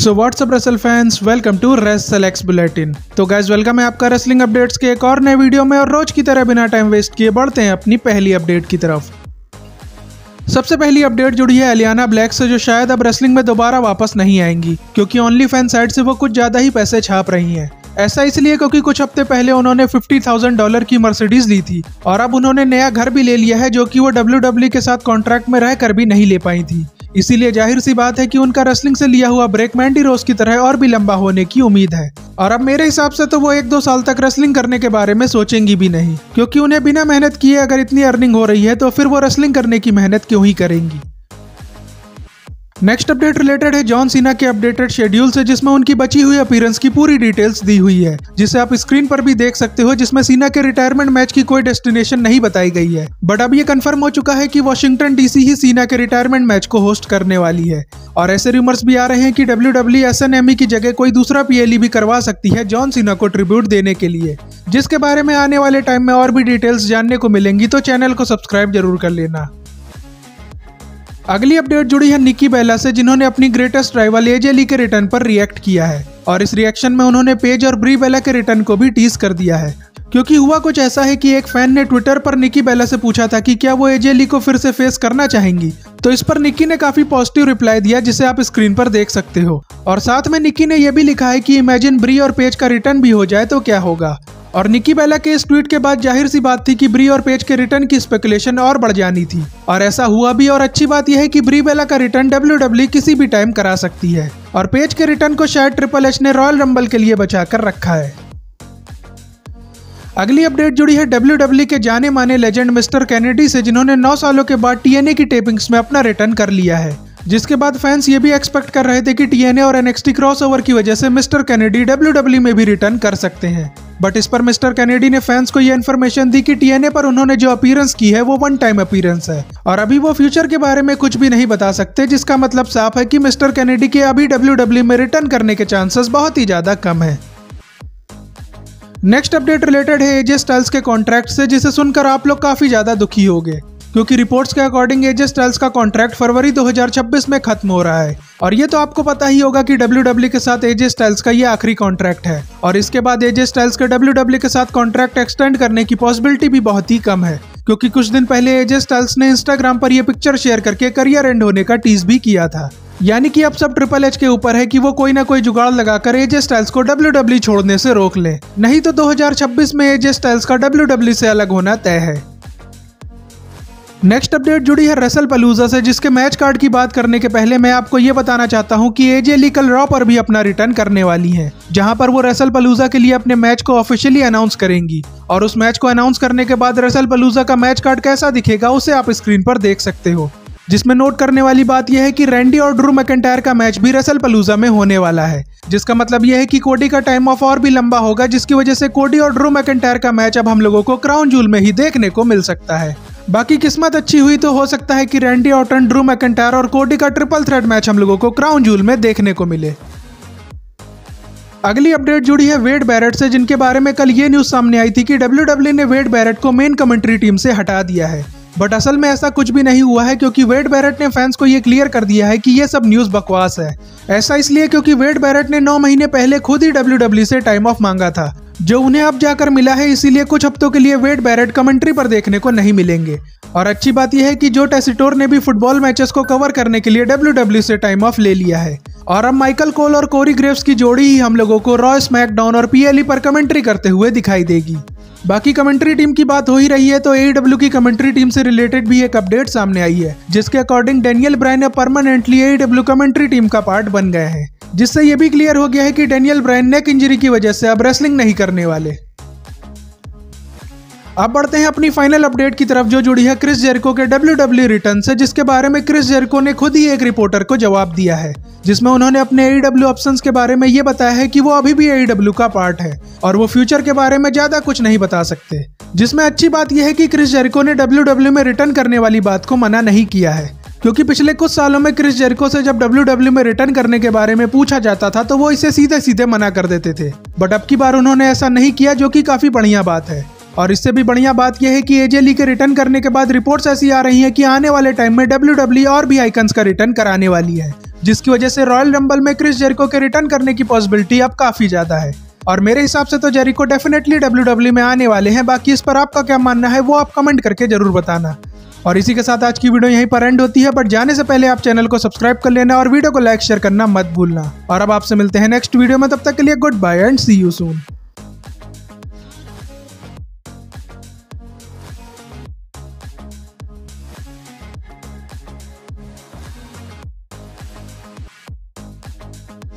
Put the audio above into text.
So what's up wrestle fans, welcome to WrestleX bulletin. तो guys welcome है आपका wrestling updates के एक और नए वीडियो में। और रोज की तरह बिना टाइम वेस्ट किए बढ़ते हैं अपनी पहली अपडेट की तरफ। सबसे पहली अपडेट जुड़ी है एलियाना ब्लैक से, जो शायद अब रेसलिंग में दोबारा वापस नहीं आएंगी, क्योंकि ओनली फैन साइड से वो कुछ ज्यादा ही पैसे छाप रही हैं। ऐसा इसलिए क्योंकि कुछ हफ्ते पहले उन्होंने $50,000 की मर्सिडीज ली थी और अब उन्होंने नया घर भी ले लिया है, जो कि वो WWE के साथ कॉन्ट्रैक्ट में रहकर भी नहीं ले पाई थी। इसीलिए जाहिर सी बात है कि उनका रेसलिंग से लिया हुआ ब्रेक मैंडी रोज की तरह और भी लंबा होने की उम्मीद है। और अब मेरे हिसाब से तो वो 1-2 साल तक रेसलिंग करने के बारे में सोचेंगी भी नहीं, क्योंकि उन्हें बिना मेहनत किए अगर इतनी अर्निंग हो रही है तो फिर वो रेसलिंग करने की मेहनत क्यों ही करेंगी। नेक्स्ट अपडेट रिलेटेड है जॉन सीना के अपडेटेड शेड्यूल से, जिसमें उनकी बची हुई अपीयरेंस की पूरी डिटेल्स दी हुई है, जिसे आप स्क्रीन पर भी देख सकते हो, जिसमें सीना के रिटायरमेंट मैच की कोई डेस्टिनेशन नहीं बताई गई है। बट अब ये कंफर्म हो चुका है कि वॉशिंगटन डीसी ही सीना के रिटायरमेंट मैच को होस्ट करने वाली है। और ऐसे रूमर्स भी आ रहे हैं कि WWE SNME की जगह कोई दूसरा PLE भी करवा सकती है जॉन सीना को ट्रिब्यूट देने के लिए, जिसके बारे में आने वाले टाइम में और भी डिटेल्स जानने को मिलेंगी, तो चैनल को सब्सक्राइब जरूर कर लेना। अगली अपडेट जुड़ी है निकी बेला से, जिन्होंने अपनी ग्रेटेस्ट राइवल AJ ली के रिटर्न पर रिएक्ट किया है। और इस रिएक्शन में उन्होंने पेज और ब्री बेला के रिटर्न को भी टीज कर दिया है, क्योंकि हुआ कुछ ऐसा है कि एक फैन ने ट्विटर पर निकी बेला से पूछा था कि क्या वो AJ ली को फिर से फेस करना चाहेंगी। तो इस पर निकी ने काफी पॉजिटिव रिप्लाई दिया, जिसे आप स्क्रीन पर देख सकते हो। और साथ में निकी ने यह भी लिखा है कि इमेजिन ब्री और पेज का रिटर्न भी हो जाए तो क्या होगा। और निकी बेला के इस ट्वीट के बाद जाहिर सी बात थी कि ब्री और पेज के रिटर्न की स्पेकुलेशन और बढ़ जानी थी, और ऐसा हुआ भी। और अच्छी बात यह है कि ब्री बेला का रिटर्न WWE किसी भी टाइम करा सकती है, और पेज के रिटर्न को शायद ट्रिपल एच ने रॉयल रंबल के लिए बचा कर रखा है। अगली अपडेट जुड़ी है WWE के जाने माने लेजेंड मिस्टर कैनेडी से, जिन्होंने 9 सालों के बाद TNA की टेपिंग्स में अपना रिटर्न कर लिया है। जिसके बाद फैंस ये भी एक्सपेक्ट कर रहे थे कि TNA और NXT क्रॉसओवर की वजह से मिस्टर कैनेडी WWE में भी रिटर्न कर सकते हैं। बट इस पर मिस्टर कैनेडी ने फैंस को ये इन्फॉर्मेशन दी कि TNA पर उन्होंने जो अपीयरेंस की है वो 1 टाइम अपीयरेंस है, और अभी वो फ्यूचर के बारे में कुछ भी नहीं बता सकते, जिसका मतलब साफ है कि मिस्टर कैनेडी के अभी WWE में रिटर्न करने के चांसेस बहुत ही ज्यादा कम है। नेक्स्ट अपडेट रिलेटेड है AJ स्टाइल्स के कॉन्ट्रैक्ट से, जिसे सुनकर आप लोग काफी ज्यादा दुखी होंगे, क्योंकि रिपोर्ट्स के अकॉर्डिंग AJ स्टाइल्स का कॉन्ट्रैक्ट फरवरी 2026 में खत्म हो रहा है। और ये तो आपको पता ही होगा कि WWE के साथ AJ स्टाइल्स का ये आखिरी कॉन्ट्रैक्ट है, और इसके बाद AJ स्टाइल्स के WWE के साथ कॉन्ट्रैक्ट एक्सटेंड करने की पॉसिबिलिटी भी बहुत ही कम है, क्योंकि कुछ दिन पहले AJ स्टाइल्स ने इंस्टाग्राम पर यह पिक्चर शेयर करके करियर एंड होने का टीज भी किया था। यानी कि अब सब ट्रिपल एच के ऊपर है कि वो कोई ना कोई जुगाड़ लगाकर AJ स्टाइल्स को WWE छोड़ने से रोक ले, नहीं तो 2026 में AJ स्टाइल्स का WWE से अलग होना तय है। नेक्स्ट अपडेट जुड़ी है रेसलपलूजा से, जिसके मैच कार्ड की बात करने के पहले मैं आपको ये बताना चाहता हूँ कि AJ ली कल रॉ पर भी अपना रिटर्न करने वाली हैं, जहां पर वो रेसलपलूजा के लिए अपने मैच को ऑफिशियली अनाउंस करेंगी। और उस मैच को अनाउंस करने के बाद रेसलपलूजा का मैच कार्ड कैसा दिखेगा उसे आप स्क्रीन पर देख सकते हो, जिसमें नोट करने वाली बात यह है कि रैंडी और ड्रू मैकिंटायर का मैच भी रेसलपलूजा में होने वाला है, जिसका मतलब यह है कि कोडी का टाइम ऑफ और भी लंबा होगा, जिसकी वजह से कोडी और ड्रू मैकिंटायर का मैच अब हम लोगों को क्राउन जूल में ही देखने को मिल सकता है। बाकी किस्मत अच्छी हुई तो हो सकता है कि रैंडी ऑर्टन, ड्रू मैकिंटायर और कोडी का ट्रिपल थ्रेट मैच हम लोगों को क्राउन जूल में देखने को मिले। अगली अपडेट जुड़ी है वेड बैरेट से, जिनके बारे में कल ये न्यूज सामने आई थी कि WWE ने वेड बैरेट को मेन कमेंट्री टीम से हटा दिया है। बट असल में ऐसा कुछ भी नहीं हुआ है, क्योंकि वेड बैरेट ने फैंस को ये क्लियर कर दिया है कि ये सब न्यूज बकवास है। ऐसा इसलिए क्योंकि वेड बैरेट ने 9 महीने पहले खुद ही WWE से टाइम ऑफ मांगा था, जो उन्हें अब जाकर मिला है। इसीलिए कुछ हफ्तों के लिए वेड बैरेट कमेंट्री पर देखने को नहीं मिलेंगे। और अच्छी बात यह है कि जो टेसिटोर ने भी फुटबॉल मैचेस को कवर करने के लिए WWE से टाइम ऑफ ले लिया है, और अब माइकल कोल और कोरी ग्रेव्स की जोड़ी ही हम लोगों को रॉ, स्मैकडाउन और PLE पर कमेंट्री करते हुए दिखाई देगी। बाकी कमेंट्री टीम की बात हो ही रही है, तो AEW की कमेंट्री टीम से रिलेटेड भी एक अपडेट सामने आई है, जिसके according Daniel Bryan permanently AEW commentary team का पार्ट बन गए हैं, जिससे ये भी क्लियर हो गया है कि डैनियल ब्रायन नेक इंजरी की वजह से अब रेसलिंग नहीं करने वाले। अब बढ़ते हैं अपनी फाइनल अपडेट की तरफ, जो जुड़ी है क्रिस जेरिको के WWE रिटर्न से, जिसके बारे में क्रिस जेरिको ने खुद ही एक रिपोर्टर को जवाब दिया है, जिसमें उन्होंने अपने AEW ऑप्शंस के बारे में ये बताया है कि वो अभी भी AEW का पार्ट है, और वो फ्यूचर के बारे में ज्यादा कुछ नहीं बता सकते। जिसमें अच्छी बात यह है कि क्रिस जेरिको ने WWE में रिटर्न करने वाली बात को मना नहीं किया है, क्योंकि पिछले कुछ सालों में क्रिस जेरिको से जब WWE में रिटर्न करने के बारे में पूछा जाता था तो वो इसे सीधे सीधे मना कर देते थे। बट अब की बार उन्होंने ऐसा नहीं किया, जो कि काफी बढ़िया बात है। और इससे भी बढ़िया बात यह है कि AJ ली के रिटर्न करने के बाद रिपोर्ट्स ऐसी आ रही हैं कि आने वाले टाइम में WWE और भी आइकन्स का रिटर्न कराने वाली है, जिसकी वजह से रॉयल रंबल में क्रिस जेरिको के रिटर्न करने की पॉसिबिलिटी अब काफी ज्यादा है। और मेरे हिसाब से तो जेरिको डेफिनेटली WWE में आने वाले हैं। बाकी इस पर आपका क्या मानना है वो आप कमेंट करके जरूर बताना। और इसी के साथ आज की वीडियो यहीं पर एंड होती है, बट जाने से पहले आप चैनल को सब्सक्राइब कर लेना और वीडियो को लाइक शेयर करना मत भूलना। और अब आपसे मिलते हैं नेक्स्ट वीडियो में, तब तक के लिए good bye and see you soon.